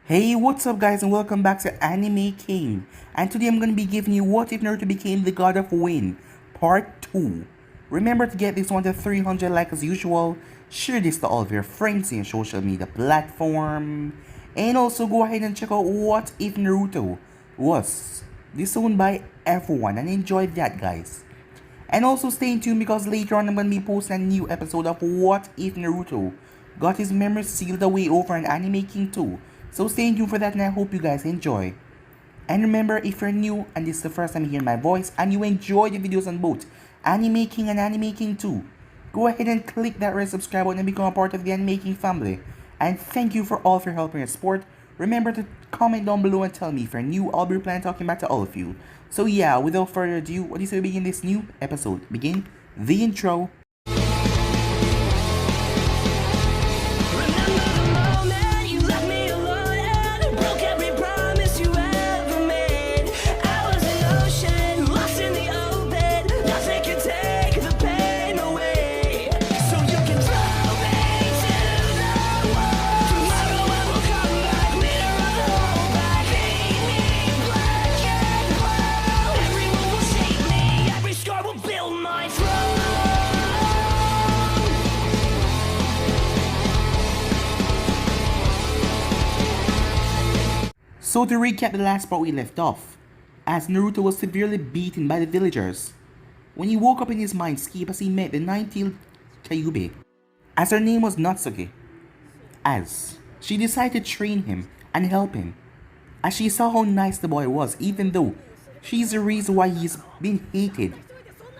Hey, what's up guys and welcome back to Anime King. And today I'm going to be giving you What If Naruto Became the God of Wind, Part 2. Remember to get this one to 300 likes as usual, share this to all of your friends in your social media platform, and also go ahead and check out What If Naruto was disowned by everyone and enjoy that guys. And also stay tuned because later on I'm going to be posting a new episode of What If Naruto got his memories sealed away over an Anime King 2. So stay tuned for that and I hope you guys enjoy. And remember, if you're new and this is the first time you hear my voice and you enjoy the videos on both Anime King and Anime King 2, go ahead and click that red subscribe button and become a part of the Anime King family. And thank you for all of your help and your support. Remember to comment down below and tell me if you're new. I'll be planning talking back to all of you. So yeah, without further ado, what do you say we begin this new episode? Begin the intro. So to recap the last part we left off, as Naruto was severely beaten by the villagers, when he woke up in his mindscape as he met the Untitled Kyuubi, as her name was Natsuki, as she decided to train him and help him, as she saw how nice the boy was even though she's the reason why he's been hated.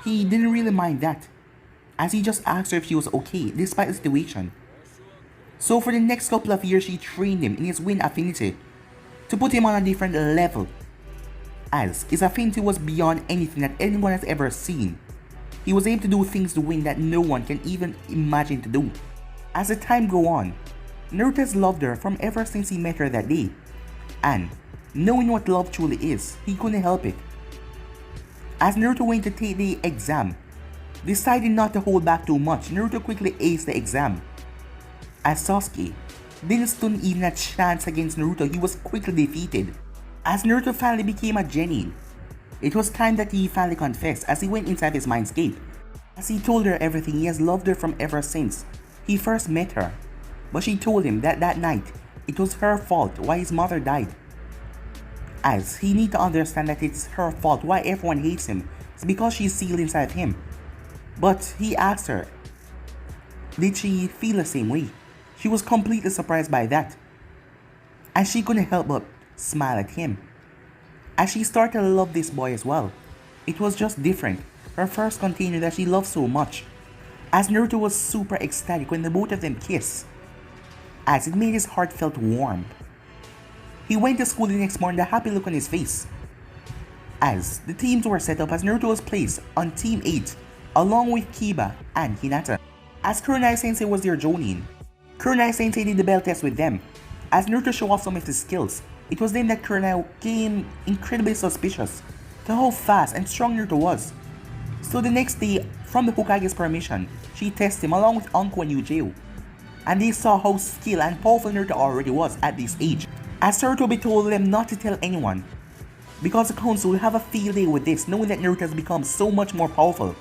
He didn't really mind that, as he just asked her if she was okay despite the situation. So for the next couple of years she trained him in his wind affinity, to put him on a different level, as his affinity was beyond anything that anyone has ever seen. He was able to do things to wind that no one can even imagine to do. As the time go on, Naruto has loved her from ever since he met her that day, and knowing what love truly is, he couldn't help it. As Naruto went to take the exam, deciding not to hold back too much, Naruto quickly aced the exam. As Sasuke didn't stand even a chance against Naruto, he was quickly defeated. As Naruto finally became a genin, it was time that he finally confessed as he went inside his mindscape. As he told her everything, he has loved her from ever since he first met her. But she told him that that night, it was her fault why his mother died. As he need to understand that it's her fault why everyone hates him, it's because she's sealed inside him. But he asked her, did she feel the same way? She was completely surprised by that, and she couldn't help but smile at him. As she started to love this boy as well. It was just different, her first container that she loved so much. As Naruto was super ecstatic when the both of them kissed, as it made his heart felt warm. He went to school the next morning with a happy look on his face. As the teams were set up, as Naruto was placed on Team 8 along with Kiba and Hinata, as Kurenai Sensei was their jonin. Kurenai Sensei did the bell test with them. As Naruto showed off some of his skills, it was then that Kurenai became incredibly suspicious to how fast and strong Naruto was. So the next day, from the Hokage's permission, she tested him along with Anko and Yujiro, and they saw how skilled and powerful Naruto already was at this age. As Sarutobi told them not to tell anyone, because the council will have a field day with this, knowing that Naruto has become so much more powerful,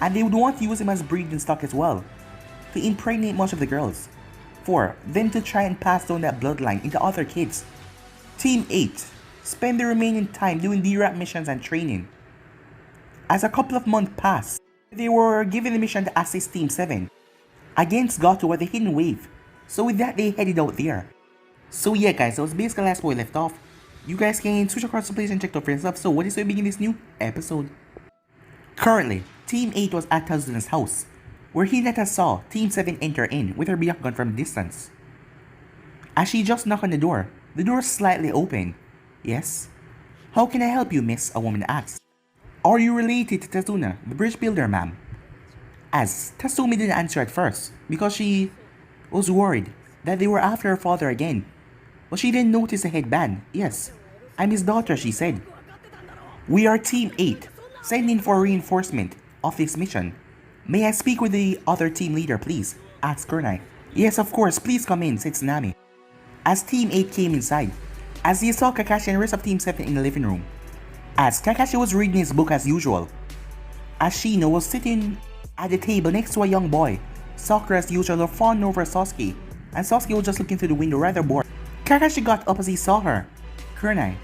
and they would want to use him as breeding stock as well, to impregnate much of the girls, for them to try and pass down that bloodline into other kids. Team 8 spend the remaining time doing D-Rap missions and training. As a couple of months passed, they were given the mission to assist Team 7 against Gato at the Hidden Wave, so with that they headed out there. So yeah guys, that was basically the last where we left off. You guys can switch across the place and check out for yourself. So what is we begin this new episode? Currently, Team 8 was at Tazuna's house, where Hinata saw Team 7 enter in with her Byakugan from a distance. As she just knocked on the door slightly opened. Yes? How can I help you, miss? A woman asked. Are you related to Tazuna, the bridge builder, ma'am? As Tatsumi didn't answer at first, because she was worried that they were after her father again. But she didn't notice the headband. Yes, I'm his daughter, she said. We are Team 8, sent in for reinforcement of this mission. May I speak with the other team leader, please? Asked Kurenai. Yes, of course, please come in, said Tsunami. as Team 8 came inside, as they saw Kakashi and the rest of Team 7 in the living room. As Kakashi was reading his book as usual, as Shino was sitting at the table next to a young boy, Sakura as usual were fawning over Sasuke, and Sasuke was just looking through the window rather bored. Kakashi got up as he saw her. "Kurenai,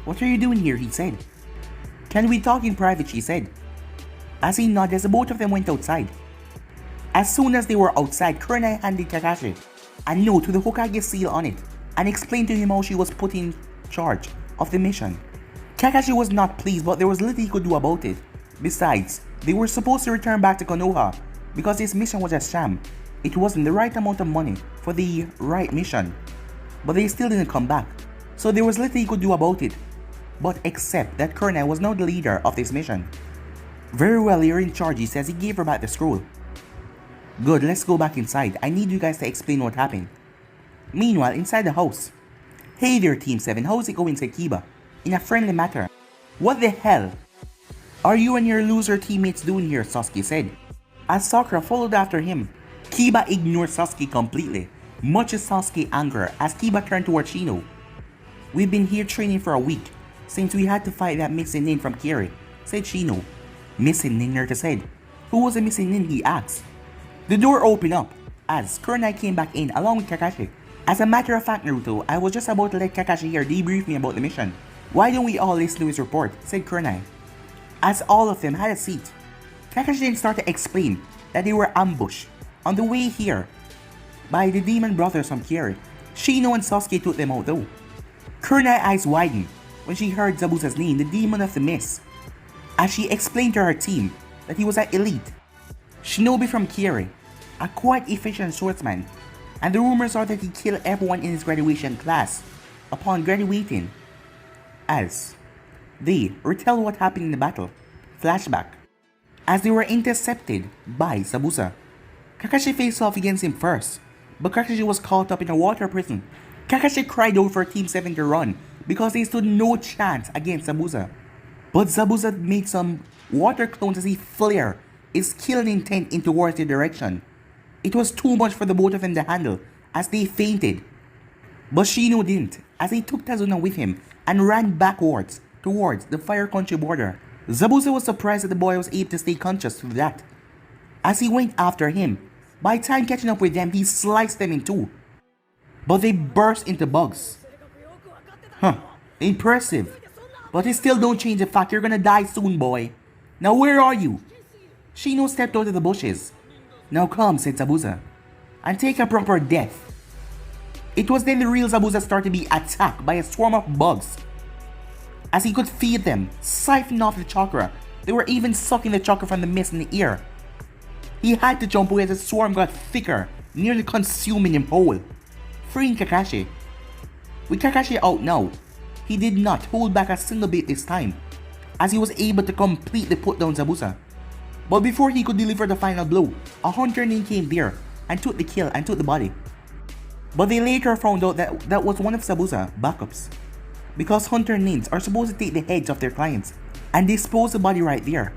what are you doing here?" he said. "Can we talk in private?" she said. As he nodded as the both of them went outside. As soon as they were outside, Kurenai handed Kakashi a note with the Hokage's seal on it and explained to him how she was put in charge of the mission. Kakashi was not pleased, but there was little he could do about it. Besides, they were supposed to return back to Konoha because this mission was a sham. It wasn't the right amount of money for the right mission, but they still didn't come back, so there was little he could do about it, but except that Kurenai was now the leader of this mission. "Very well, you're in charge," he says. He gave her back the scroll. "Good, let's go back inside. I need you guys to explain what happened." Meanwhile, inside the house. "Hey there, Team 7, how's it going?" said Kiba, in a friendly manner. "What the hell are you and your loser teammates doing here?" Sasuke said, as Sakura followed after him. Kiba ignored Sasuke completely, much to Sasuke's anger, as Kiba turned towards Shino. "We've been here training for a week, since we had to fight that missing nin from Kiri," said Shino. "Missing nin?" Naruto said. "Who was the missing nin?" he asked. The door opened up, as Kurenai came back in along with Kakashi. "As a matter of fact, Naruto, I was just about to let Kakashi here debrief me about the mission. Why don't we all listen to his report?" said Kurenai. As all of them had a seat, Kakashi then started to explain that they were ambushed on the way here by the demon brothers from Kiri. Shino and Sasuke took them out though. Kurenai's eyes widened when she heard Zabuza's name, the demon of the mist, as she explained to her team that he was an elite shinobi from Kiri, a quite efficient swordsman, and the rumors are that he killed everyone in his graduation class upon graduating. As they retell what happened in the battle. Flashback. As they were intercepted by Zabuza, Kakashi faced off against him first, but Kakashi was caught up in a water prison. Kakashi cried out for Team 7 to run because they stood no chance against Zabuza. But Zabuza made some water clones as he flared his killing intent in towards their direction. It was too much for the both of them to handle as they fainted. But Shino didn't, as he took Tazuna with him and ran backwards towards the Fire Country border. Zabuza was surprised that the boy was able to stay conscious through that. As he went after him, by the time catching up with them, he sliced them in two. But they burst into bugs. Impressive. But it still don't change the fact you're gonna die soon, boy. Now where are you? Shino stepped out of the bushes. "Now come," said Zabuza, "and take a proper death." It was then the real Zabuza started to be attacked by a swarm of bugs. As he could feed them, siphon off the chakra. They were even sucking the chakra from the mist in the air. He had to jump away as the swarm got thicker, nearly consuming him whole. Freeing Kakashi. With Kakashi out now, he did not hold back a single bit this time, as he was able to completely put down Zabuza. But before he could deliver the final blow, a hunter nin came there and took the kill and took the body. But they later found out that that was one of Zabuza's backups, because hunter nins are supposed to take the heads of their clients and dispose the body right there.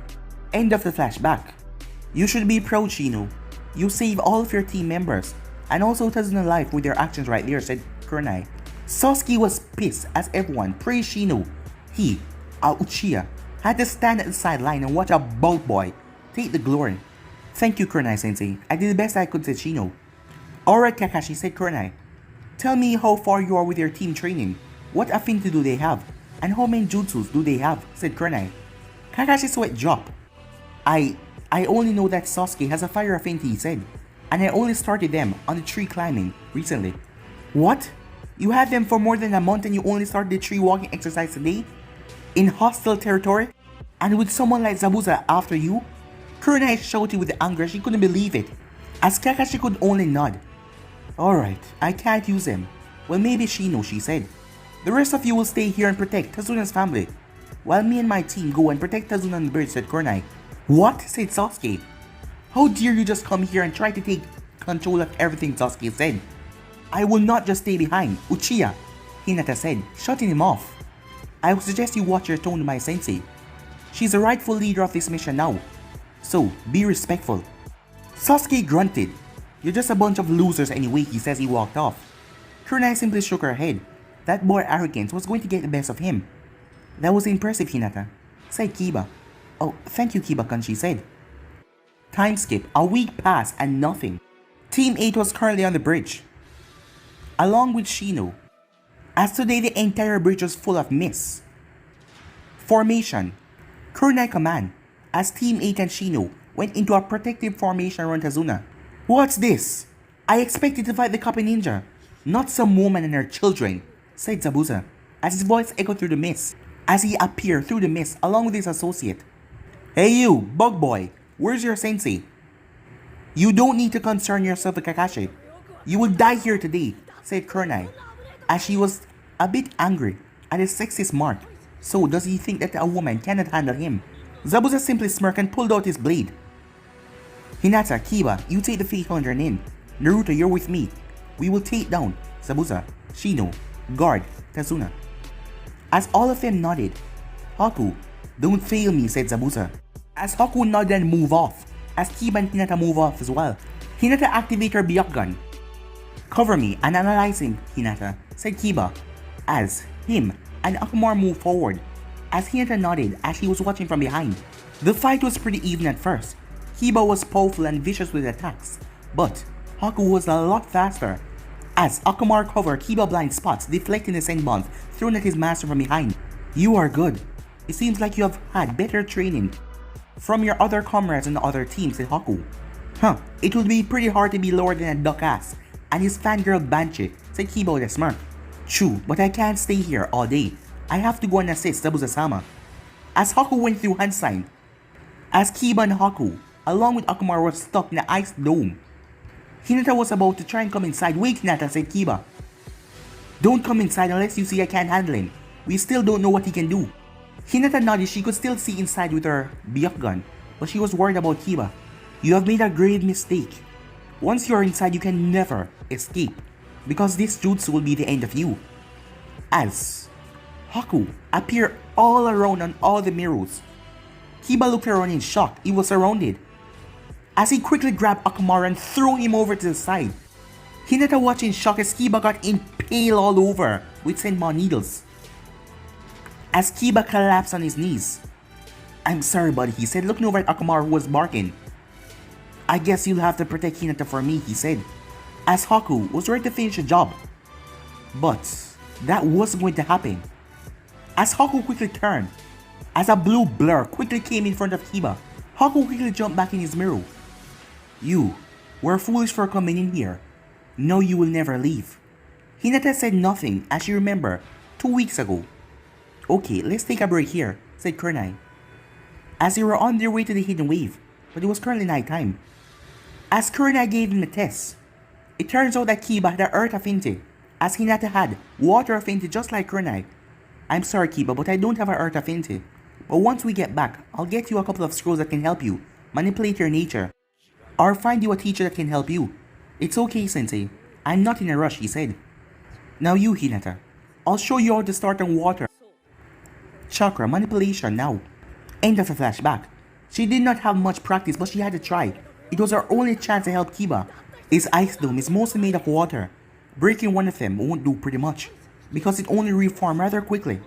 End of the flashback. "You should be proud, Shino. You saved all of your team members and also Tazuna life with your actions right there," said Kurenai. Sasuke was pissed as everyone praised Shino. He, Uchiha, had to stand at the sideline and watch a bulk boy take the glory. "Thank you, Kurenai sensei. I did the best I could," said Shino. "Alright, Kakashi," said Kurenai. "Tell me how far you are with your team training. What affinity do they have? And how many jutsus do they have?" said Kurenai. Kakashi's sweat dropped. I only know that Sasuke has a fire affinity," he said. "And I only started them on the tree climbing recently." "What? You had them for more than a month and you only started the tree walking exercise today? In hostile territory? And with someone like Zabuza after you?" Kurenai shouted with anger. She couldn't believe it, as Kakashi could only nod. "Alright, I can't use them. Well, maybe Shino," she said. "The rest of you will stay here and protect Tazuna's family, while me and my team go and protect Tazuna and the birds," said Kurenai. "What?" said Sasuke. "How dare you just come here and try to take control of everything," Sasuke said. "I will not just stay behind, Uchiha," Hinata said, shutting him off. "I would suggest you watch your tone to my sensei. She's the rightful leader of this mission now, so be respectful." Sasuke grunted. "You're just a bunch of losers anyway," he says. He walked off. Kunai simply shook her head. That boy arrogance was going to get the best of him. That was impressive, Hinata, said Kiba. Oh, thank you, Kiba-kun, she said. Time skip. A week passed and nothing. Team 8 was currently on the bridge, along with Shino. As today the entire bridge was full of mist. Formation. Kunai command. As Team 8 and Shino went into a protective formation around Tazuna. What's this? I expected to fight the copy ninja, not some woman and her children, said Zabuza, as his voice echoed through the mist, as he appeared through the mist along with his associate. Hey you, bug boy, where's your sensei? You don't need to concern yourself with Kakashi. You will die here today, said Kunai, as she was a bit angry at his sexist mark. So does he think that a woman cannot handle him? Zabuza simply smirked and pulled out his blade. Hinata, Kiba, you take the Fate Hunter in. Naruto, you're with me. We will take down Zabuza, Shino, Guard, Tazuna. As all of them nodded, Haku, don't fail me, said Zabuza. As Haku nodded and moved off, as Kiba and Hinata move off as well. Hinata activated her Byakugan. Cover me and analyze him, Hinata, said Kiba, as him and Akumar moved forward, as Hinata nodded as she was watching from behind. The fight was pretty even at first. Kiba was powerful and vicious with attacks, but Haku was a lot faster. As Akumar covered Kiba blind spots, deflecting the sand bombs thrown at his master from behind. You are good. It seems like you have had better training from your other comrades in the other teams, said Haku. Huh, it would be pretty hard to be lower than a duck ass and his fangirl Banshee, said Kiba with a smirk. True, but I can't stay here all day. I have to go and assist Zabuza-sama. As Haku went through hand sign, as Kiba and Haku, along with Akumar, were stuck in the ice dome. Hinata was about to try and come inside. Wait, Hinata, said Kiba. Don't come inside unless you see I can't handle him. We still don't know what he can do. Hinata nodded. She could still see inside with her Byakugan, but she was worried about Kiba. You have made a grave mistake. Once you're inside, you can never escape, because this jutsu will be the end of you. As Haku appeared all around on all the mirrors, Kiba looked around in shock. He was surrounded. As he quickly grabbed Akumara and threw him over to the side. Hinata watched in shock as Kiba got impaled all over with senbon needles. As Kiba collapsed on his knees. I'm sorry, buddy, he said, looking over at Akumara, who was barking. I guess you'll have to protect Hinata for me, he said, as Haku was ready to finish the job. But that wasn't going to happen. As Haku quickly turned, as a blue blur quickly came in front of Kiba, Haku quickly jumped back in his mirror. You were foolish for coming in here. No, you will never leave. Hinata said nothing as she remembered 2 weeks ago. Okay, let's take a break here, said Kunai, as they were on their way to the hidden wave, but it was currently night time. As Kunai gave him a test, it turns out that Kiba had an earth affinity, as Hinata had water affinity just like Kunai. I'm sorry, Kiba, but I don't have an earth affinity. But once we get back, I'll get you a couple of scrolls that can help you manipulate your nature, or find you a teacher that can help you. It's okay, Sensei. I'm not in a rush, he said. Now you, Hinata. I'll show you how to start on water chakra manipulation now. End of the flashback. She did not have much practice, but she had to try. It was her only chance to help Kiba. His ice dome is mostly made of water. Breaking one of them won't do pretty much, because it only reforms rather quickly.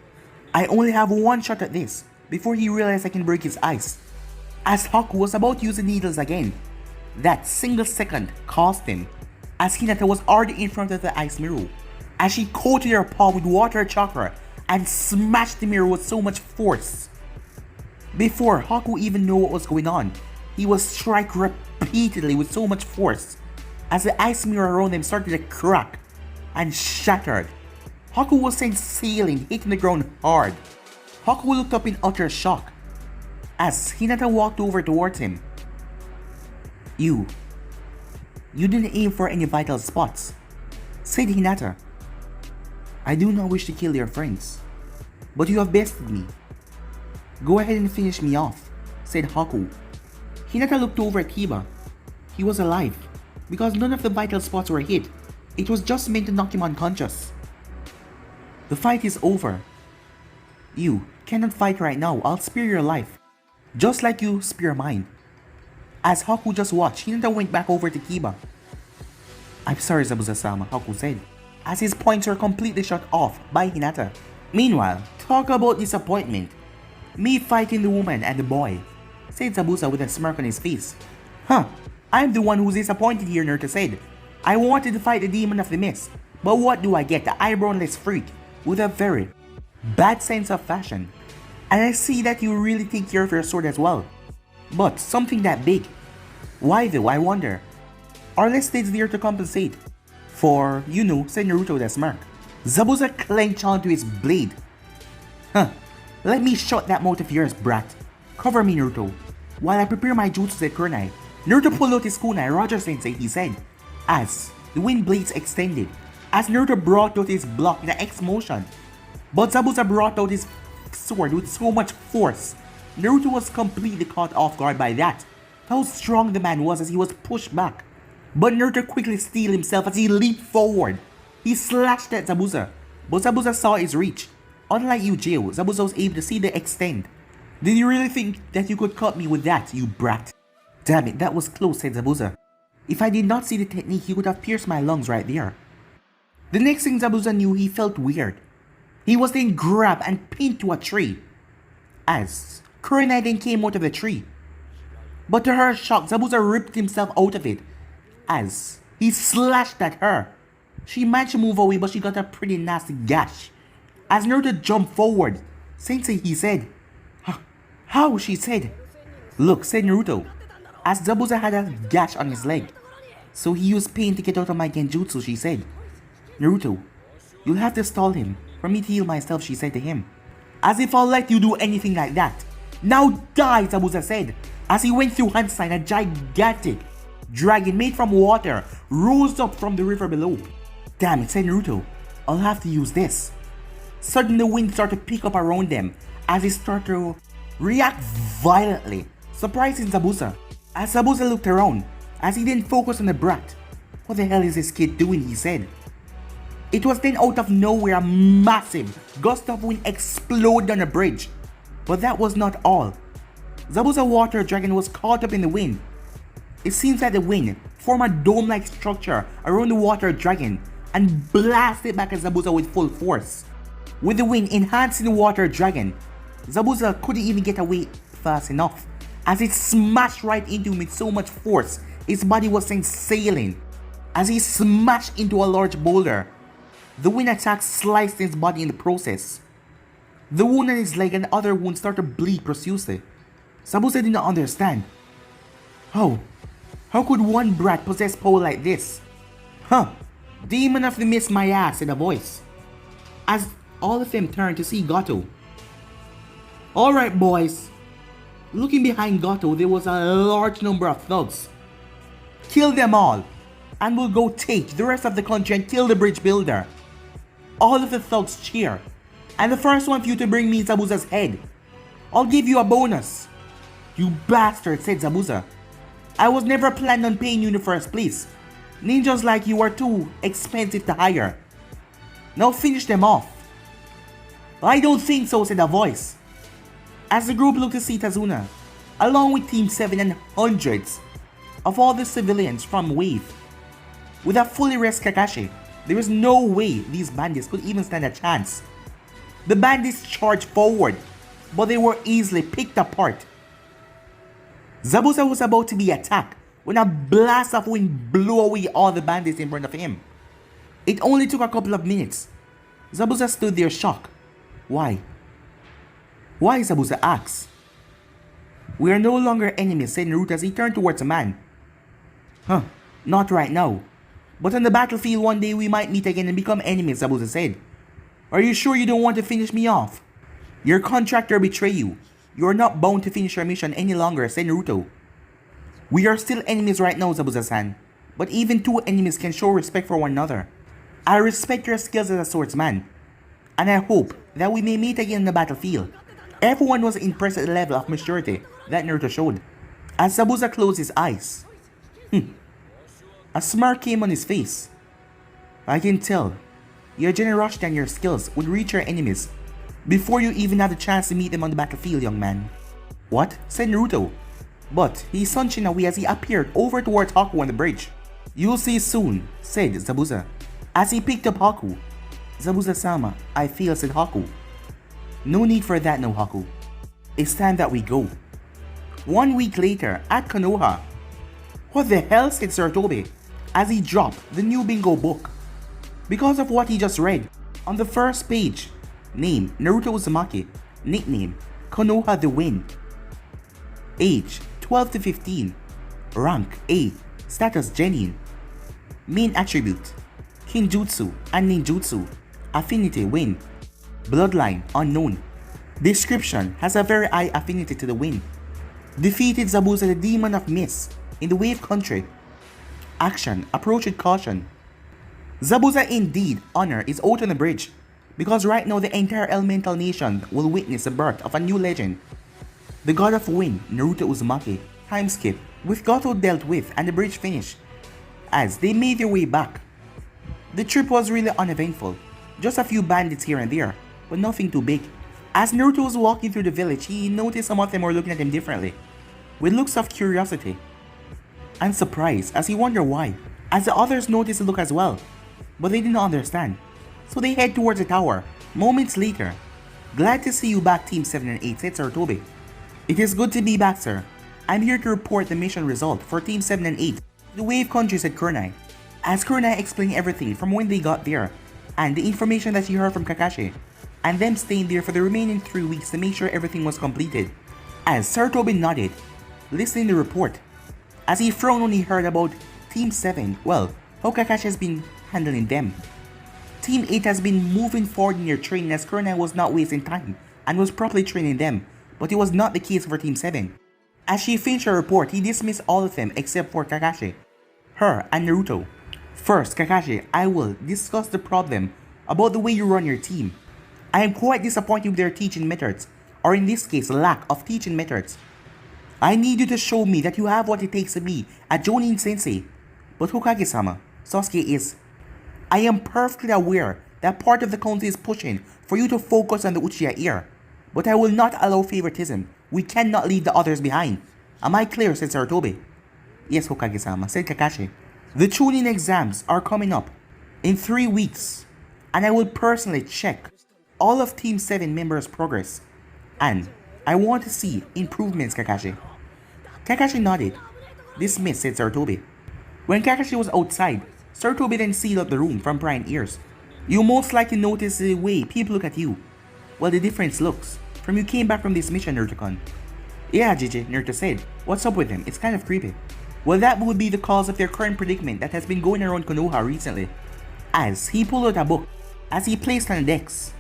I only have one shot at this, before he realized I can break his ice. As Haku was about to use the needles again, that single second cost him, as Hinata was already in front of the ice mirror, as she coated her paw with water chakra and smashed the mirror with so much force. Before Haku even knew what was going on, he was struck repeatedly with so much force, as the ice mirror around them started to crack and shattered. Haku was sent sailing, hitting the ground hard. Haku looked up in utter shock, as Hinata walked over towards him. You didn't aim for any vital spots, said Hinata. I do not wish to kill your friends, but you have bested me. Go ahead and finish me off, said Haku. Hinata looked over at Kiba. He was alive, because none of the vital spots were hit. It was just meant to knock him unconscious. The fight is over. You cannot fight right now. I'll spare your life, just like you spare mine. As Haku just watched, Hinata went back over to Kiba. I'm sorry, Zabuza-sama, Haku said. as his points were completely shut off by Hinata. Meanwhile, talk about disappointment. Me fighting the woman and the boy, said Zabuza with a smirk on his face. Huh, I'm the one who's disappointed here, Naruto said. I wanted to fight the demon of the mist, but what do I get? The eyebrowless freak with a very bad sense of fashion. And I see that you really take care of your sword as well. But something that big. Why though, I wonder? Are less states there to compensate? For, you know, said Naruto with a smirk. Zabuza clenched onto his blade. Huh, let me shut that mouth of yours, brat. Cover me, Naruto, while I prepare my jutsu at kunai. Naruto pulled out his kunai, Roger-sensei, he said, as the wind blades extended, as Naruto brought out his block in an X motion. But Zabuza brought out his sword with so much force. Naruto was completely caught off guard by that. How strong the man was as he was pushed back. But Naruto quickly steeled himself as he leaped forward. He slashed at Zabuza, but Zabuza saw his reach. Unlike you, Jio, Zabuza was able to see the extent. Did you really think that you could cut me with that, you brat? Damn it, that was close, said Zabuza. If I did not see the technique, he could have pierced my lungs right there. The next thing Zabuza knew, he felt weird. He was then grabbed and pinned to a tree, as Kurenai then came out of the tree. But to her shock, Zabuza ripped himself out of it, as he slashed at her. She managed to move away, but she got a pretty nasty gash. As Naruto jumped forward, Sensei, he said. How? She said. Look, said Naruto, as Zabuza had a gash on his leg. So he used pain to get out of my genjutsu, she said. Naruto, you'll have to stall him for me to heal myself, she said to him. As if I'll let you do anything like that. Now die, Zabuza said, as he went through Hanstein, a gigantic dragon made from water rose up from the river below. Damn it, said Naruto, I'll have to use this. Suddenly the wind started to pick up around them as he started to react violently, surprising Zabuza. As Zabuza looked around, as he didn't focus on the brat. What the hell is this kid doing, he said. It was then out of nowhere a massive gust of wind exploded on the bridge. But that was not all. Zabuza water dragon was caught up in the wind. It seems that the wind formed a dome-like structure around the water dragon and blasted back at Zabuza with full force. With the wind enhancing the water dragon, Zabuza couldn't even get away fast enough, as it smashed right into him with so much force his body was sent sailing. As he smashed into a large boulder, the wind attack sliced his body in the process. The wound on his leg and other wounds started to bleed profusely. Zabuza did not understand. How could one brat possess power like this? Huh, demon of the mist my ass, said a voice, as all of them turned to see Gato. Alright boys. Looking behind Gato, there was a large number of thugs. Kill them all, and we'll go take the rest of the country and kill the bridge builder. All of the thugs cheer, and the first one for you to bring me Zabuza's head, I'll give you a bonus. You bastard, said Zabuza. I was never planned on paying you in the first place. Ninjas like you are too expensive to hire. Now finish them off. I don't think so, said a voice. As the group looked to see Tazuna, along with Team 7 and hundreds of all the civilians from Wave. With a fully rest Kakashi, there is no way these bandits could even stand a chance. The bandits charged forward, but they were easily picked apart. Zabuza was about to be attacked when a blast of wind blew away all the bandits in front of him. It only took a couple of minutes. Zabuza stood there shocked. Why? Why, Zabuza asked. We are no longer enemies, said Naruto as he turned towards the man. Huh, not right now. But on the battlefield one day we might meet again and become enemies, Zabuza said. Are you sure you don't want to finish me off? Your contractor betrayed you. You are not bound to finish your mission any longer, said Naruto. We are still enemies right now, Zabuza-san. But even two enemies can show respect for one another. I respect your skills as a swordsman, and I hope that we may meet again on the battlefield. Everyone was impressed at the level of maturity that Naruto showed. As Zabuza closed his eyes, a smirk came on his face. I can tell. Your generosity and your skills would reach your enemies before you even have the chance to meet them on the battlefield, young man. What? Said Naruto. But he sunshine away as he appeared over towards Haku on the bridge. You'll see soon, said Zabuza. As he picked up Haku, Zabuza-sama, I feel, said Haku. No need for that, no Haku. It's time that we go. 1 week later, at Konoha. What the hell, said Sarutobi, as he dropped the new bingo book. Because of what he just read, on the first page, name Naruto Uzumaki, nickname Konoha the Wind. Age 12 to 15, rank A, status genuine. Main attribute Kinjutsu and Ninjutsu, affinity wind, bloodline unknown. Description has a very high affinity to the wind. Defeated Zabuza the demon of mist in the wave country. Action, approach with caution. Zabuza indeed honor is out on the bridge, because right now the entire elemental nation will witness the birth of a new legend. The god of wind, Naruto Uzumaki. Time skip, with Goto dealt with and the bridge finished. As they made their way back. The trip was really uneventful, just a few bandits here and there, but nothing too big. As Naruto was walking through the village, he noticed some of them were looking at him differently, with looks of curiosity and surprise as he wondered why, as the others noticed the look as well, but they did not understand, so they head towards the tower. Moments later, glad to see you back Team 7 and 8, said Sarutobi. It is good to be back, sir. I'm here to report the mission result for Team 7 and 8, the wave country, said Kurenai, as Kurenai explained everything from when they got there, and the information that she heard from Kakashi, and them staying there for the remaining 3 weeks to make sure everything was completed. As Sarutobi nodded, listening to the report, as he frowned when he heard about Team 7, well, how Kakashi has been handling them. Team 8 has been moving forward in their training as Kurenai was not wasting time and was properly training them, but it was not the case for Team 7. As she finished her report, he dismissed all of them except for Kakashi, her, and Naruto. First, Kakashi, I will discuss the problem about the way you run your team. I am quite disappointed with their teaching methods, or in this case, lack of teaching methods. I need you to show me that you have what it takes to be a Jonin Sensei. But Hokage-sama, Sasuke is. I am perfectly aware that part of the council is pushing for you to focus on the Uchiha heir, but I will not allow favoritism. We cannot leave the others behind. Am I clear, said Sarutobi? Yes, Hokage-sama, said Kakashi. The Chunin exams are coming up in 3 weeks, and I will personally check all of Team 7 members' progress, and I want to see improvements, Kakashi. Kakashi nodded. Dismissed, said Sarutobi. When Kakashi was outside, Sarutobi then sealed up the room from prying ears. You most likely notice the way people look at you. Well, the difference looks from you came back from this mission, Naruto-kun. Yeah, Jiji, Naruto said. What's up with them? It's kind of creepy. Well, that would be the cause of their current predicament that has been going around Konoha recently. As he pulled out a book, as he placed on the decks.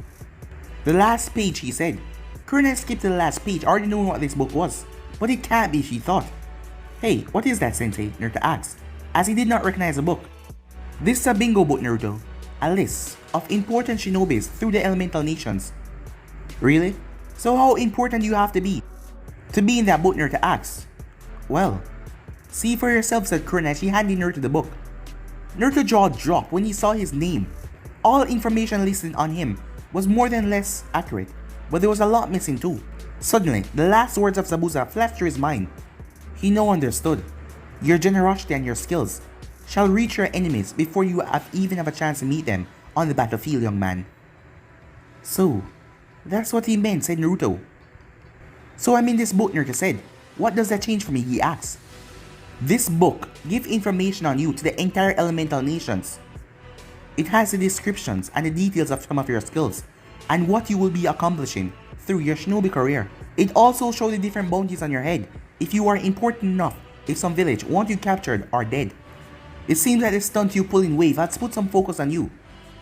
The last page, he said. Kurenai skipped to the last page, already knowing what this book was. But it can't be, she thought. Hey, what is that, Sensei? Naruto asked, as he did not recognize the book. This is a bingo book, Naruto. A list of important shinobis through the elemental nations. Really? So how important do you have to be in that book, Naruto asked. Well, see for yourself, said Kurenai as she handed Naruto the book. Naruto's jaw dropped when he saw his name. All information listed on him was more than less accurate, but there was a lot missing too. Suddenly, the last words of Zabuza flashed through his mind. He now understood. Your generosity and your skills shall reach your enemies before you even have a chance to meet them on the battlefield, young man. So, that's what he meant, said Naruto. So I'm in this book, Naruto said. What does that change for me, he asked. This book gives information on you to the entire elemental nations. It has the descriptions and the details of some of your skills and what you will be accomplishing through your shinobi career. It also shows the different bounties on your head if you are important enough if some village want you captured or dead. It seems that the stunt you pull in wave has put some focus on you.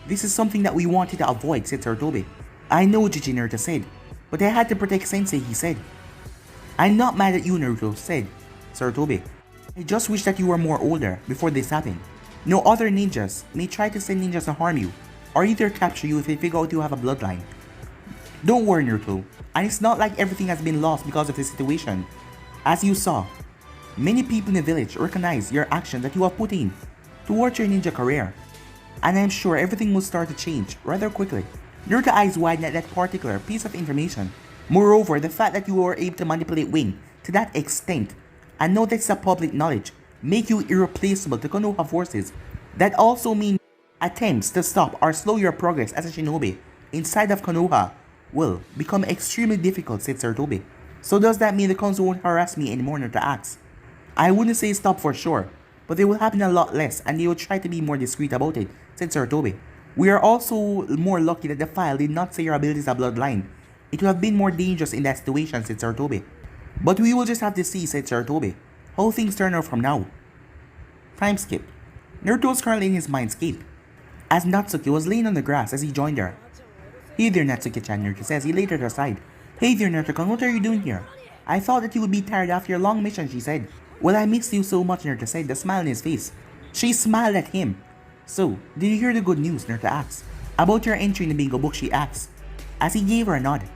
This is something that we wanted to avoid, said Sarutobi. I know, Jiji, Naruto said, but I had to protect Sensei, he said. I'm not mad at you, Naruto, said Sarutobi. I just wish that you were more older before this happened. No other ninjas may try to send ninjas to harm you, or either capture you if they figure out you have a bloodline. Don't worry, Naruto, and it's not like everything has been lost because of this situation. As you saw, many people in the village recognize your action that you have put in towards your ninja career, and I'm sure everything will start to change rather quickly. Naruto's eyes widened at that particular piece of information. Moreover, the fact that you were able to manipulate wind to that extent, and know that's a public knowledge, make you irreplaceable to Konoha forces. That also means Attempts to stop or slow your progress as a shinobi inside of Konoha will become extremely difficult, said Sarutobi. So does that mean the cons won't harass me anymore, Naruto asks. I wouldn't say stop for sure, but they will happen a lot less and they will try to be more discreet about it, said Sarutobi. We are also more lucky that the file did not say your ability is a bloodline. It would have been more dangerous in that situation, said Sarutobi. But we will just have to see, said Sarutobi, how things turn out from now. Time skip. Naruto is currently in his mindscape, as Natsuki was laying on the grass as he joined her. Hey there, Natsuki-chan, Naruto says. He laid at her side. Hey there, Naruto-kun, what are you doing here? I thought that you would be tired after your long mission, she said. Well, I missed you so much, Naruto said, the smile on his face. She smiled at him. So, did you hear the good news, Naruto asks? About your entry in the bingo book, she asks, as he gave her a nod.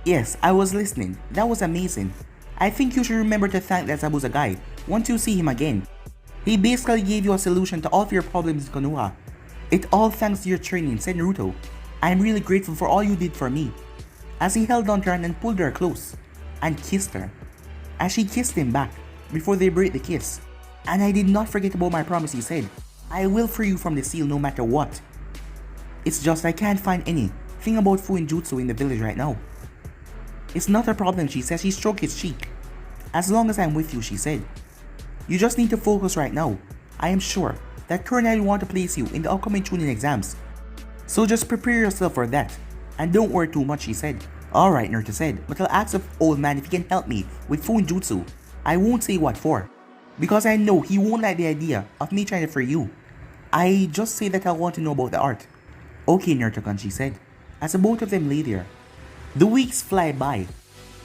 Yes, I was listening. That was amazing. I think you should remember to thank that Zabuza guy once you see him again. He basically gave you a solution to all of your problems in Konoha. It all thanks to your training, said Naruto. I am really grateful for all you did for me. As he held on to her and pulled her close, and kissed her. As she kissed him back, before they break the kiss. And I did not forget about my promise, he said. I will free you from the seal no matter what. It's just I can't find anything about Fuinjutsu in the village right now. It's not a problem, she says. She stroked his cheek. As long as I'm with you, she said. You just need to focus right now. I am sure that Colonel will want to place you in the upcoming Chunin exams. So just prepare yourself for that. And don't worry too much, she said. Alright, Naruto said, but I'll ask the old man if he can help me with Fuinjutsu. I won't say what for. Because I know he won't like the idea of me trying to free you. I just say that I want to know about the art. Okay, Naruto-kun, she said, as the both of them lay there. The weeks fly by.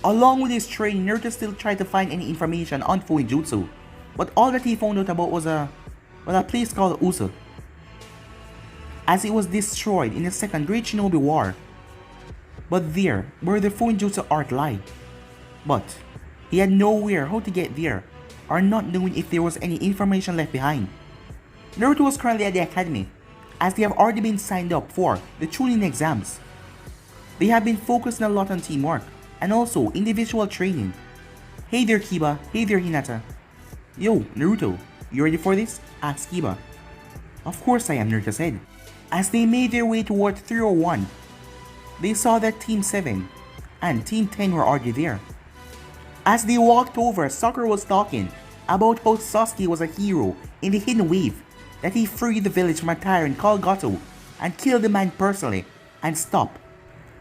Along with his training, Naruto still tried to find any information on Fuinjutsu. But all that he found out about was a place called Usu, as it was destroyed in the Second Great Shinobi War. But there, where the Fuinjutsu art lie. But he had nowhere how to get there, or not knowing if there was any information left behind. Naruto was currently at the academy, as they have already been signed up for the Chunin exams. They have been focusing a lot on teamwork, and also individual training. Hey there, Kiba. Hey there, Hinata. Yo, Naruto, you ready for this? Asked Kiba. Of course I am, Naruto said. As they made their way toward 301, they saw that Team 7 and Team 10 were already there. As they walked over, Sakura was talking about how Sasuke was a hero in the hidden wave, that he freed the village from a tyrant called Gato and killed the man personally and stopped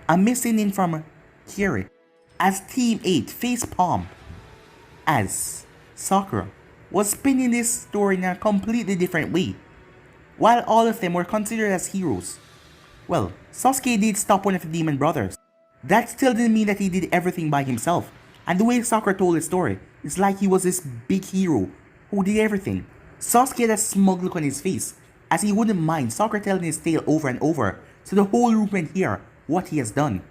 a missing in from Kiri. As Team 8 face palm, as Sakura was spinning this story in a completely different way, while all of them were considered as heroes. Well, Sasuke did stop one of the demon brothers. That still didn't mean that he did everything by himself, and the way Sakura told his story is like he was this big hero who did everything. Sasuke had a smug look on his face, as he wouldn't mind Sakura telling his tale over and over so the whole room can hear what he has done.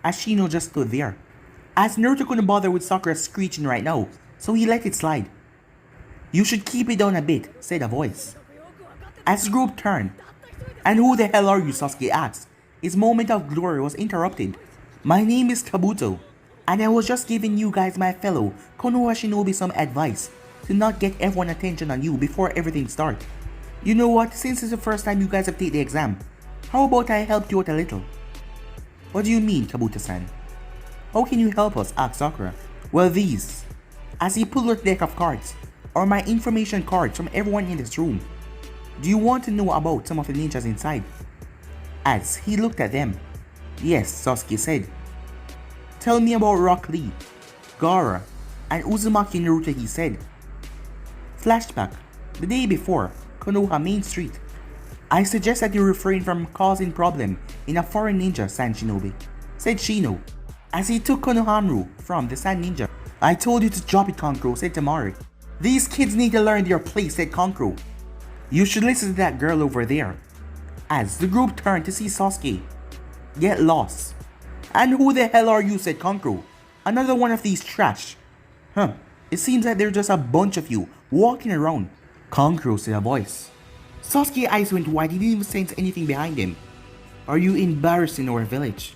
As Shino just stood there. As Naruto couldn't bother with Sakura screeching right now, so he let it slide. You should keep it down a bit, said a voice. As the group turned, and who the hell are you, Sasuke asked. His moment of glory was interrupted. My name is Kabuto, and I was just giving you guys, my fellow Konoha Shinobi, some advice to not get everyone's attention on you before everything starts. You know what, since it's the first time you guys have taken the exam, how about I help you out a little? What do you mean, Kabuto-san? How can you help us? Asked Sakura. Well, these, as he pulled out a deck of cards, are my information cards from everyone in this room. Do you want to know about some of the ninjas inside? As he looked at them. Yes, Sasuke said. Tell me about Rock Lee, Gaara, and Uzumaki Naruto, he said. Flashback. The day before, Konoha Main Street. I suggest that you refrain from causing problem in a foreign ninja, Sand Shinobi, said Shino, as he took Konohamaru from the Sand Ninja. I told you to drop it, Kankuro, said Tamari. These kids need to learn their place, said Kankuro. You should listen to that girl over there. As the group turned to see Sasuke get lost. And who the hell are you, said Kankuro. Another one of these trash. It seems like there's just a bunch of you walking around. Kankuro said a voice. Sasuke's eyes went wide, he didn't even sense anything behind him. Are you embarrassed in our village?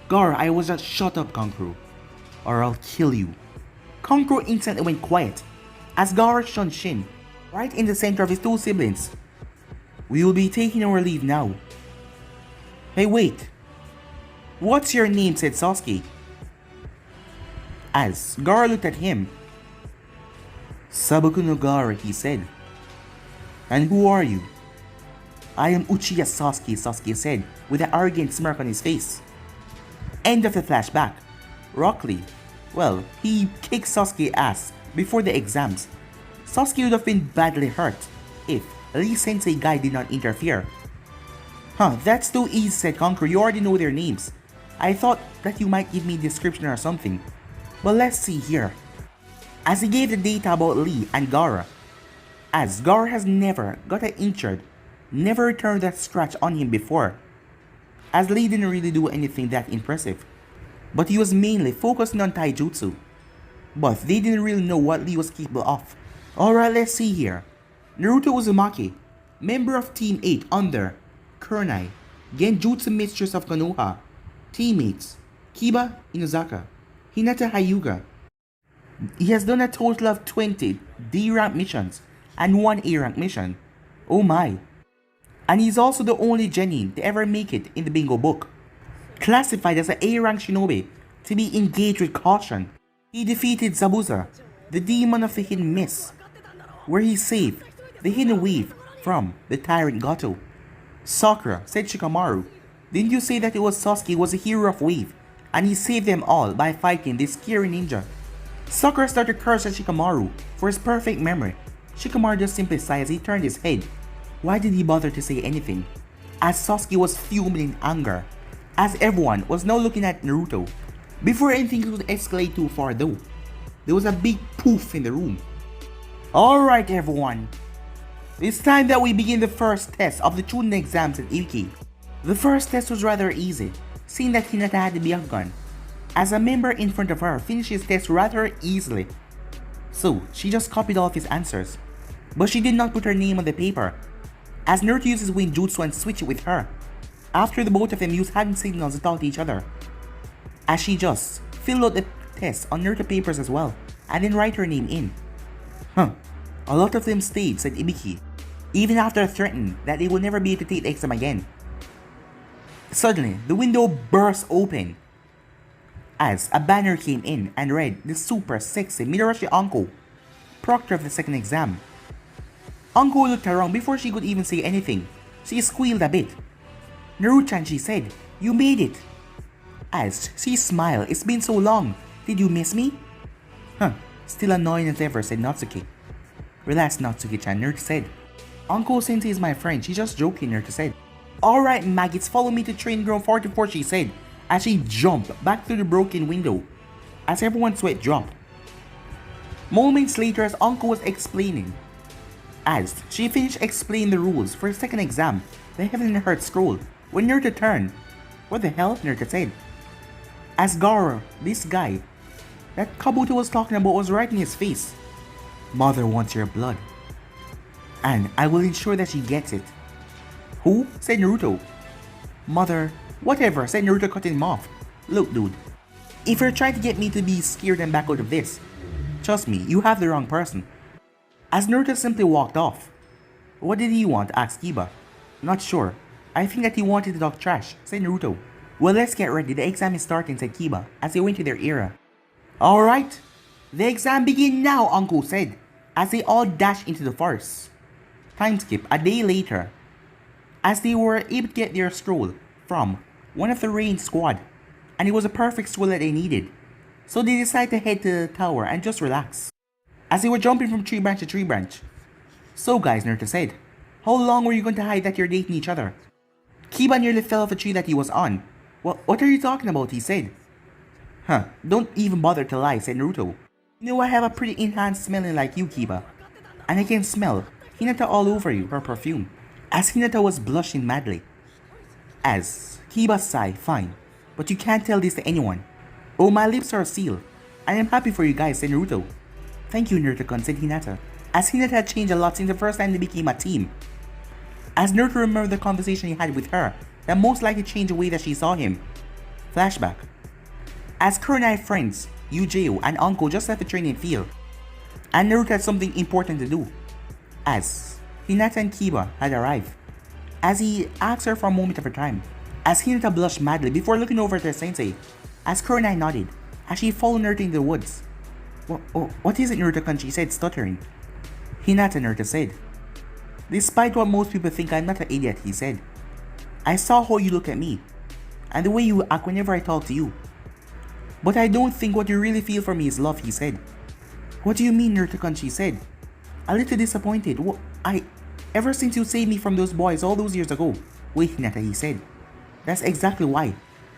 Gaara, I was just shut up, Kankuro, or I'll kill you. Kankuro instantly went quiet, as Gaara shunned Shin, right in the center of his two siblings. We will be taking our leave now. Hey, wait. What's your name? Said Sasuke. As Gaara looked at him. Sabaku no Gaara, he said. And who are you? I am Uchiha Sasuke, Sasuke said, with an arrogant smirk on his face. End of the flashback. Rock Lee. Well, he kicked Sasuke's ass before the exams. Sasuke would have been badly hurt if Lee Sensei guy did not interfere. Huh, that's too easy, said Conqueror. You already know their names. I thought that you might give me a description or something. But let's see here. As he gave the data about Lee and Gaara. As Gaara has never gotten injured, never returned that scratch on him before. As Lee didn't really do anything that impressive. But he was mainly focusing on taijutsu. But they didn't really know what Lee was capable of. Alright, let's see here. Naruto Uzumaki, member of Team 8 under Kurenai, Genjutsu Mistress of Konoha. Teammates, Kiba Inuzaka, Hinata Hyuga. He has done a total of 20 D-rank missions and 1 A-rank mission. Oh my. And he's also the only genin to ever make it in the bingo book. Classified as an A-rank shinobi to be engaged with caution. He defeated Zabuza, the demon of the hidden mist, where he saved the hidden wave from the tyrant Gato. Sakura, said Shikamaru, didn't you say that it was Sasuke was a hero of wave and he saved them all by fighting this scary ninja? Sakura started to curse at Shikamaru for his perfect memory. Shikamaru just simply sighed as he turned his head. Why did he bother to say anything? As Sasuke was fuming in anger, as everyone was now looking at Naruto. Before anything could escalate too far though, there was a big poof in the room. Alright everyone, it's time that we begin the first test of the Chunin exams at Ibiki. The first test was rather easy, seeing that Hinata had the Byakugan, as a member in front of her finished his test rather easily. So she just copied all of his answers, but she did not put her name on the paper, as Naruto used his wind jutsu and switched it with her, after the both of them used hand signals to talk to each other. As she just filled out the test on Naruto papers as well, and then write her name in. A lot of them stayed, said Ibiki, even after threatening that they would never be able to take the exam again. Suddenly, the window burst open, as a banner came in and read the super sexy Midarashi Anko, proctor of the second exam. Anko looked around before she could even say anything. She squealed a bit. Naruto-chan, she said, you made it. As she smiled, it's been so long. Did you miss me? Still annoying as ever, said Natsuki. Relax, Natsuki-chan, Naruto said. Uncle Sensei is my friend, she's just joking, Naruto said. Alright maggots, follow me to Training Ground 44, she said, as she jumped back through the broken window, as everyone's sweat dropped. Moments later, as Uncle was explaining, as she finished explaining the rules for the second exam, the Heaven and Earth scroll, when Naruto turned. What the hell? Naruto said. As Gaara, this guy that Kabuto was talking about, was right in his face. Mother wants your blood, and I will ensure that she gets it. Who? Said Naruto. Mother, whatever, said Naruto, cutting him off. Look dude, if you're trying to get me to be scared and back out of this, trust me, you have the wrong person. As Naruto simply walked off. What did he want? Asked Kiba. Not sure. I think that he wanted to talk trash, said Naruto. Well, let's get ready, the exam is starting, said Kiba, as they went to their era. Alright, the exam begin now, Uncle said, as they all dashed into the forest. Time skip, a day later, as they were able to get their stroll from one of the rain squad, and it was a perfect stroll that they needed. So they decided to head to the tower and just relax, as they were jumping from tree branch to tree branch. So guys, Naruto said, how long were you going to hide that you're dating each other? Kiba nearly fell off a tree that he was on. Well, what are you talking about? He said. Don't even bother to lie, said Naruto. You know I have a pretty enhanced smelling like you, Kiba. And I can smell Hinata all over you, her perfume. As Hinata was blushing madly. As Kiba sighed, fine, but you can't tell this to anyone. Oh, my lips are sealed. I am happy for you guys, said Naruto. Thank you, Naruto-kun, said Hinata. As Hinata had changed a lot since the first time they became a team. As Naruto remembered the conversation he had with her that most likely changed the way that she saw him. Flashback. As Kurenai friends, Yujeo and Anko just left the training field, and Naruto had something important to do, as Hinata and Kiba had arrived. as he asked her for a moment of her time, as Hinata blushed madly before looking over at her sensei, as Kurenai nodded, as she followed Naruto into the woods. What is it, Naruto-kun? She said, stuttering. Hinata, Naruto said. Despite what most people think, I'm not an idiot, he said. I saw how you look at me, and the way you act whenever I talk to you. But I don't think what you really feel for me is love, he said. What do you mean, Naruto-kun? She said. A little disappointed. Ever since you saved me from those boys all those years ago. Wait, Hinata, he said. That's exactly why.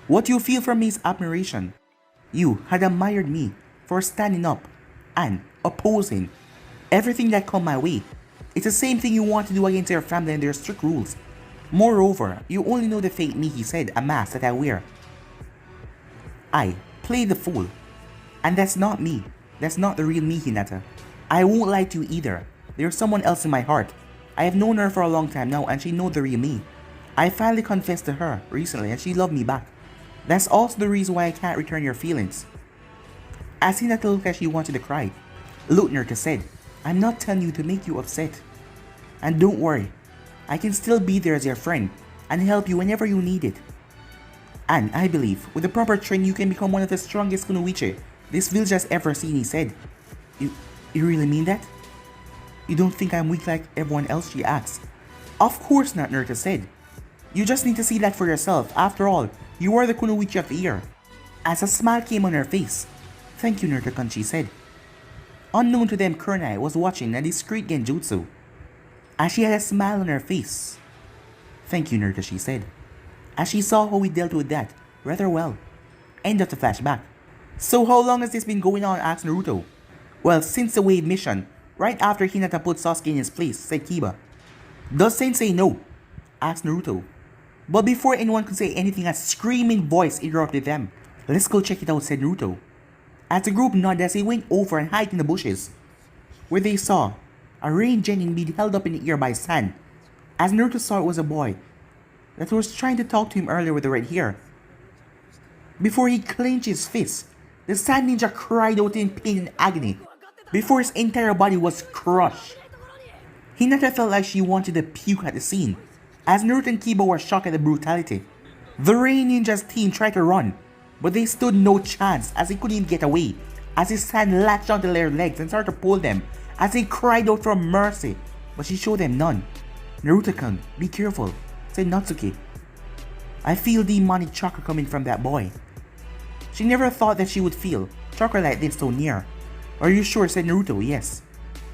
What you feel from me is admiration. You had admired me for standing up and opposing everything that come my way. It's the same thing you want to do against your family and their strict rules. Moreover, you only know the fake me, he said, a mask that I wear. I play the fool. And that's not me. That's not the real me, Hinata. I won't lie to you either. There's someone else in my heart. I have known her for a long time now and she knows the real me. I finally confessed to her recently and she loved me back. That's also the reason why I can't return your feelings. As Hinata looked like she wanted to cry, look, Naruto said, I'm not telling you to make you upset. And don't worry, I can still be there as your friend and help you whenever you need it. And I believe, with the proper training, you can become one of the strongest kunoichi this village has ever seen, he said. You really mean that? You don't think I'm weak like everyone else, she asked. Of course not, Naruto said. You just need to see that for yourself. After all, you are the kunoichi of the year. As a smile came on her face. Thank you, Naruto-kun, she said. Unknown to them, Kurenai was watching a discreet genjutsu. As she had a smile on her face. Thank you, Naruto, she said. As she saw how we dealt with that rather well. End of the flashback. So how long has this been going on, asked Naruto. Well, since the wave mission, right after Hinata put Sasuke in his place, said Kiba. Does Sensei know? Asked Naruto. But before anyone could say anything, a screaming voice interrupted them. Let's go check it out, said Naruto. As the group nodded as they went over and hid in the bushes, where they saw a rain genin being held up in the air by San. As Naruto saw, it was a boy that was trying to talk to him earlier with the red hair. Before he clenched his fist, the Sand Ninja cried out in pain and agony before his entire body was crushed. Hinata felt like she wanted to puke at the scene, as Naruto and Kiba were shocked at the brutality. The Rain Ninja's team tried to run, but they stood no chance as they couldn't even get away, as his hand latched onto their legs and started to pull them as they cried out for mercy, but she showed them none. Naruto-kun, be careful, said Natsuki. I feel demonic chakra coming from that boy. She never thought that she would feel chakra like this so near. Are you sure, said Naruto, yes.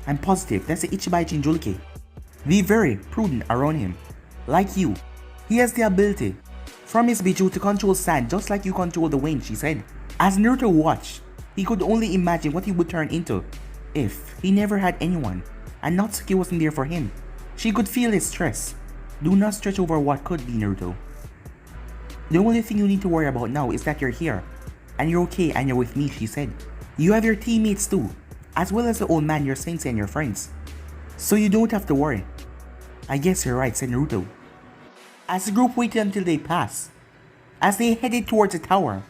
I'm positive that's the Ichibai Jinchuriki. Be very prudent around him. Like you, he has the ability from his Biju to control sand just like you control the wind, she said. As Naruto watched, he could only imagine what he would turn into if he never had anyone and Natsuki wasn't there for him. She could feel his stress. Do not stretch over what could be, Naruto. The only thing you need to worry about now is that you're here, and you're okay and you're with me, she said. You have your teammates too, as well as the old man, your sensei, and your friends. So you don't have to worry. I guess you're right, said Naruto. As the group waited until they passed, as they headed towards the tower.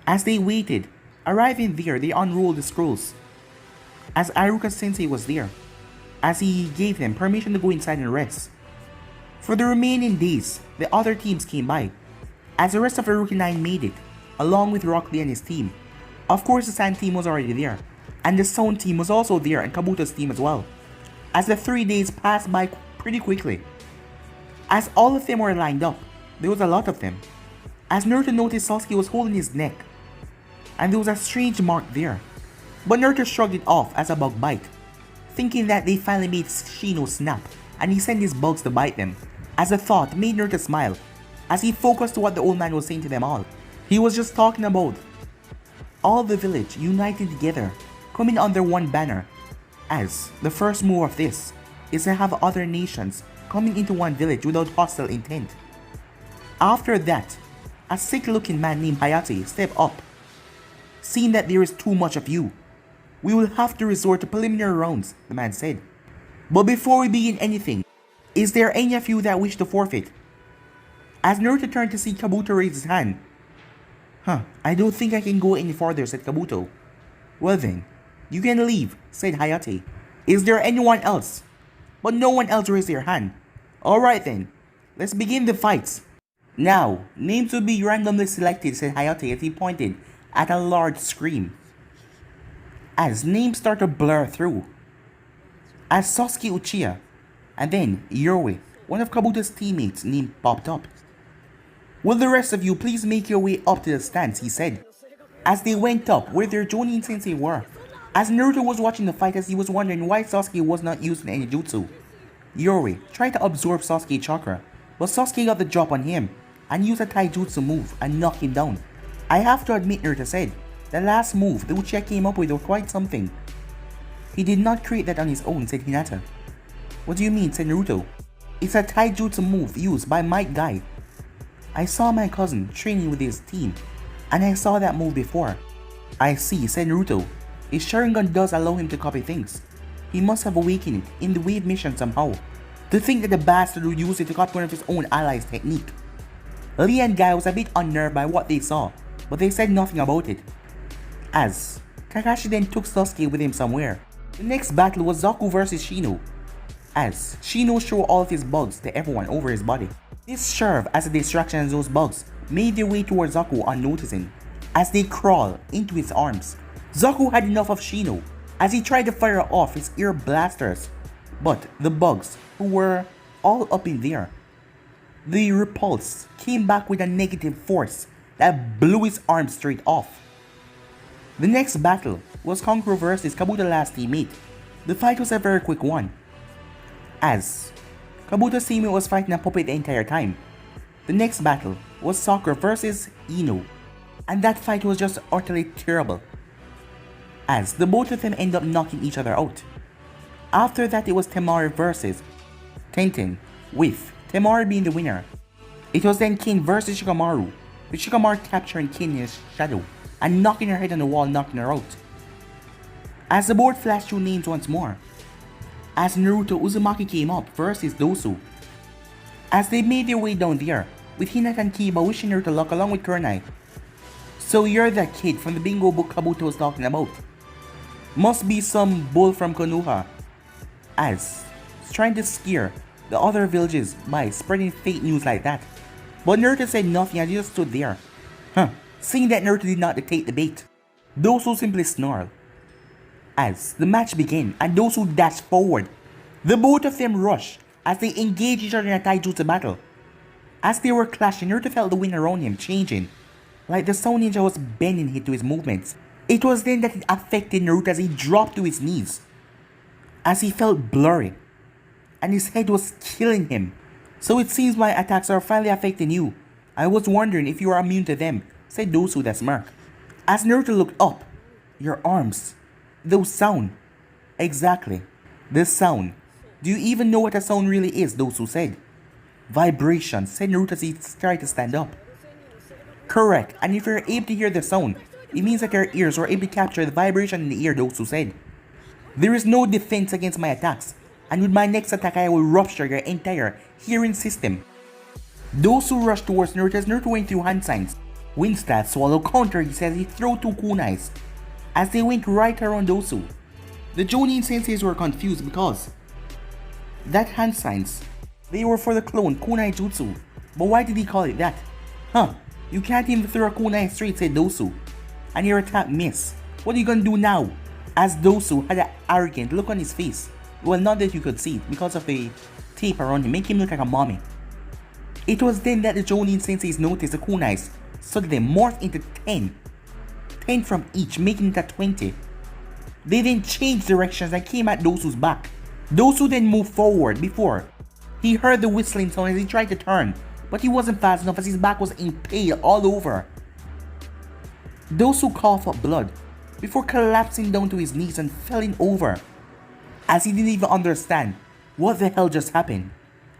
As they waited, arriving there, they unrolled the scrolls. As Iruka sensei was there, as he gave them permission to go inside and rest. For the remaining days, the other teams came by, as the rest of the Rookie 9 made it, along with Rock Lee and his team. Of course, the Sand team was already there, and the Sound team was also there, and Kabuto's team as well. As the 3 days passed by pretty quickly. As all of them were lined up, there was a lot of them. As Naruto noticed, Sasuke was holding his neck, and there was a strange mark there. But Naruto shrugged it off as a bug bite, thinking that they finally made Shino snap, and he sent his bugs to bite them. As a thought made Naruto smile, as he focused to what the old man was saying to them all. He was just talking about all the village uniting together, coming under one banner, as the first move of this is to have other nations coming into one village without hostile intent. After that, a sick-looking man named Hayate stepped up. Seeing that there is too much of you, we will have to resort to preliminary rounds, the man said. But before we begin anything, is there any of you that wish to forfeit? As Naruto turned to see Kabuto raise his hand. I don't think I can go any farther, said Kabuto. Well then, you can leave, said Hayate. Is there anyone else? But no one else raised their hand. Alright then, let's begin the fights. Now, names will be randomly selected, said Hayate as he pointed at a large screen. As names start to blur through. As Sasuke Uchiha, and then Yoroi, one of Kabuto's teammates' name popped up. Will the rest of you please make your way up to the stands, he said, as they went up where their Jonin sensei were. As Naruto was watching the fight, as he was wondering why Sasuke was not using any jutsu, Yoroi tried to absorb Sasuke chakra, but Sasuke got the drop on him and used a taijutsu move and knocked him down. I have to admit, Naruto said, the last move the Uchiha came up with was quite something. He did not create that on his own, said Hinata. What do you mean, said Naruto. It's a taijutsu move used by my guy. I saw my cousin training with his team, and I saw that move before. I see, said Naruto. His Sharingan does allow him to copy things. He must have awakened it in the wave mission somehow. To think that the bastard would use it to copy one of his own allies' technique. Lee and Guy was a bit unnerved by what they saw, but they said nothing about it. As Kakashi then took Sasuke with him somewhere. The next battle was Zaku versus Shino. As Shino showed all of his bugs to everyone over his body. This served as a distraction as those bugs made their way towards Zaku unnoticing as they crawl into his arms. Zaku had enough of Shino as he tried to fire off his ear blasters, but the bugs, who were all up in there, the repulse came back with a negative force that blew his arm straight off. The next battle was Kankuro versus Kabuto's last teammate. The fight was a very quick one, as Kabuto's teammate was fighting a puppet the entire time. The next battle was Sakura versus Ino, and that fight was just utterly terrible, as the both of them end up knocking each other out. After that, it was Temari versus Tenten, with Temari being the winner. It was then Kin versus Shikamaru, with Shikamaru capturing Kin in his shadow and knocking her head on the wall, knocking her out. As the board flashed through names once more, as Naruto Uzumaki came up versus Dosu. As they made their way down there, with Hinata and Kiba wishing Naruto luck along with Kurenai. So you're that kid from the bingo book Kabuto was talking about. Must be some bull from Konoha. As trying to scare the other villages by spreading fake news like that. But Naruto said nothing and just stood there. Seeing that Naruto did not take the bait, Dosu simply snarled. As the match began and Dosu dashed forward, the both of them rushed as they engaged each other in a taijutsu battle. As they were clashing, Naruto felt the wind around him changing, like the Sound Ninja was bending it to his movements. It was then that it affected Naruto as he dropped to his knees, as he felt blurry, and his head was killing him. So it seems my attacks are finally affecting you. I was wondering if you are immune to them, said Dosu with a smirk. As Naruto looked up, your arms, those sound. Exactly, this sound. Do you even know what a sound really is, Dosu said. Vibration, said Naruto as he tried to stand up. Correct, and if you're able to hear the sound, it means that your ears were able to capture the vibration in the ear, Dosu said. There is no defense against my attacks, and with my next attack I will rupture your entire hearing system. Dosu rushed towards Naruto as Naruto went through hand signs. Wind stat, swallow, counter, he says he threw two kunais as they went right around Dosu. The Jonin senseis were confused because that hand signs, they were for the clone kunai jutsu, but why did he call it that? You can't even throw a kunai straight, said Dosu, and your attack missed. What are you gonna do now? As Dosu had an arrogant look on his face. Well, not that you could see it because of the tape around him, make him look like a mommy. It was then that the Jonin senseis noticed the kunais, so that they morphed into 10 from each, making it a 20. They then changed directions and came at Dosu's back. Dosu then moved forward before he heard the whistling sound as he tried to turn, but he wasn't fast enough as his back was impaled all over. Dosu coughed up blood before collapsing down to his knees and falling over, as he didn't even understand what the hell just happened.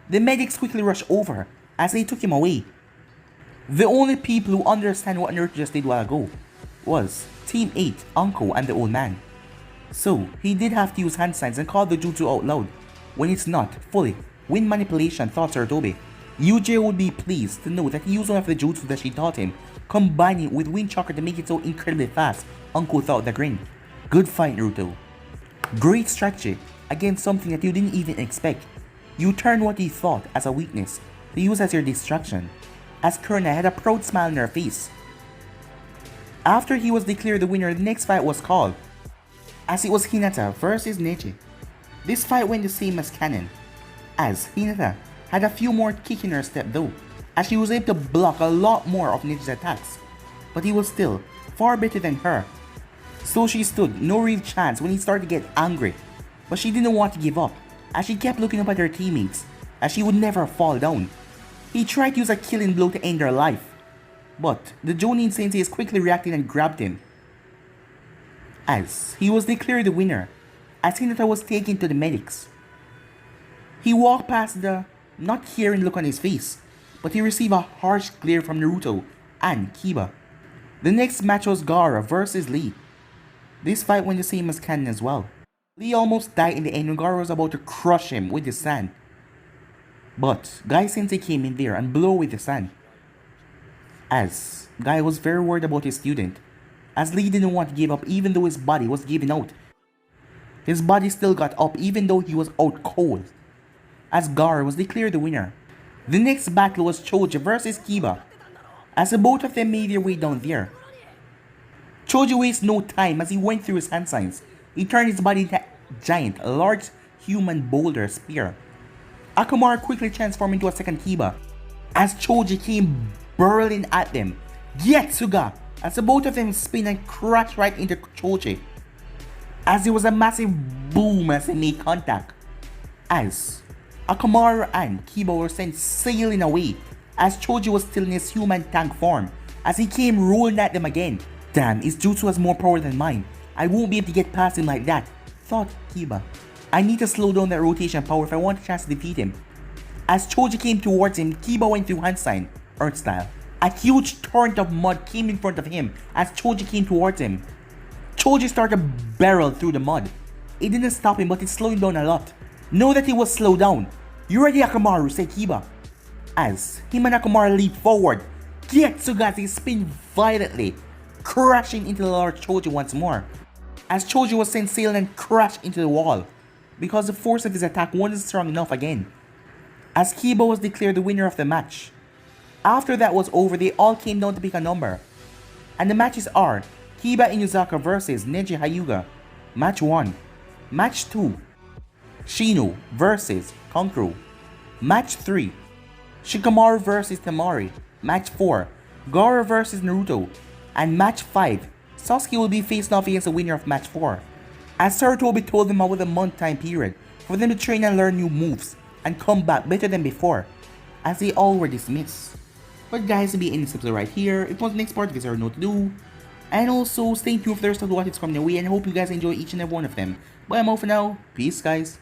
The medics quickly rushed over as they took him away. The only people who understand what Naruto just did a while ago was Team 8, Uncle, and the old man. So he did have to use hand signs and call the jutsu out loud when it's not fully wind manipulation, thought Sarutobi. Yujiro would be pleased to know that he used one of the jutsu that she taught him, combining it with wind chakra to make it so incredibly fast, Uncle thought with a grin. Good fight, Naruto. Great strategy against something that you didn't even expect. You turned what you thought as a weakness to use as your distraction, as Kurna had a proud smile on her face. After he was declared the winner, the next fight was called, as it was Hinata versus Neji. This fight went the same as canon, as Hinata had a few more kicks in her step though, as she was able to block a lot more of Neji's attacks, but he was still far better than her. So she stood no real chance when he started to get angry, but she didn't want to give up, as she kept looking up at her teammates, as she would never fall down. He tried to use a killing blow to end her life, but the Jonin sensei quickly reacted and grabbed him, as he was declared the winner, as Hinata was taken to the medics. He walked past the not caring look on his face, but he received a harsh glare from Naruto and Kiba. The next match was Gaara versus Lee. This fight went the same as canon as well. Lee almost died in the end when Gaara was about to crush him with the sand, but Guy Sensei came in there and blew away the sand, as Guy was very worried about his student, as Lee didn't want to give up even though his body was giving out. His body still got up even though he was out cold, as Gaara was declared the winner. The next battle was Choji versus Kiba, as the both of them made their way down there. Choji wasted no time as he went through his hand signs. He turned his body into a giant, large human boulder spear. Akamaru quickly transformed into a second Kiba, as Choji came burling at them. Getsuga, as the both of them spin and crash right into Choji, as there was a massive boom as they made contact, as Akamaru and Kiba were sent sailing away, as Choji was still in his human tank form, as he came rolling at them again. Damn, his jutsu has more power than mine. I won't be able to get past him like that, thought Kiba. I need to slow down that rotation power if I want a chance to defeat him. As Choji came towards him, Kiba went through hand sign, earth style. A huge torrent of mud came in front of him as Choji came towards him. Choji started to barrel through the mud. It didn't stop him, but it slowed him down a lot. Know that he was slowed down. You ready, Akamaru? Said Kiba. As him and Akamaru leaped forward, Getsuga spin violently, crashing into the large Choji once more, as Choji was sent sailing and crashed into the wall, because the force of his attack wasn't strong enough again, as Kiba was declared the winner of the match. After that was over, they all came down to pick a number, and the matches are Kiba Inuzaka versus Neji Hyuga, match 1. Match 2, Shino versus Kankuro, match 3. Shikamaru versus Temari, match 4. Gaara versus Naruto, and match 5. Sasuke will be facing off against the winner of match 4, as Sarutobi told them about a month time period for them to train and learn new moves and come back better than before, as they all were dismissed. But guys, to be in this episode right here, if you want the next part, you guys already know what to do. And also stay tuned for the rest of the what is coming your way, and I hope you guys enjoy each and every one of them. But I'm out for now. Peace guys.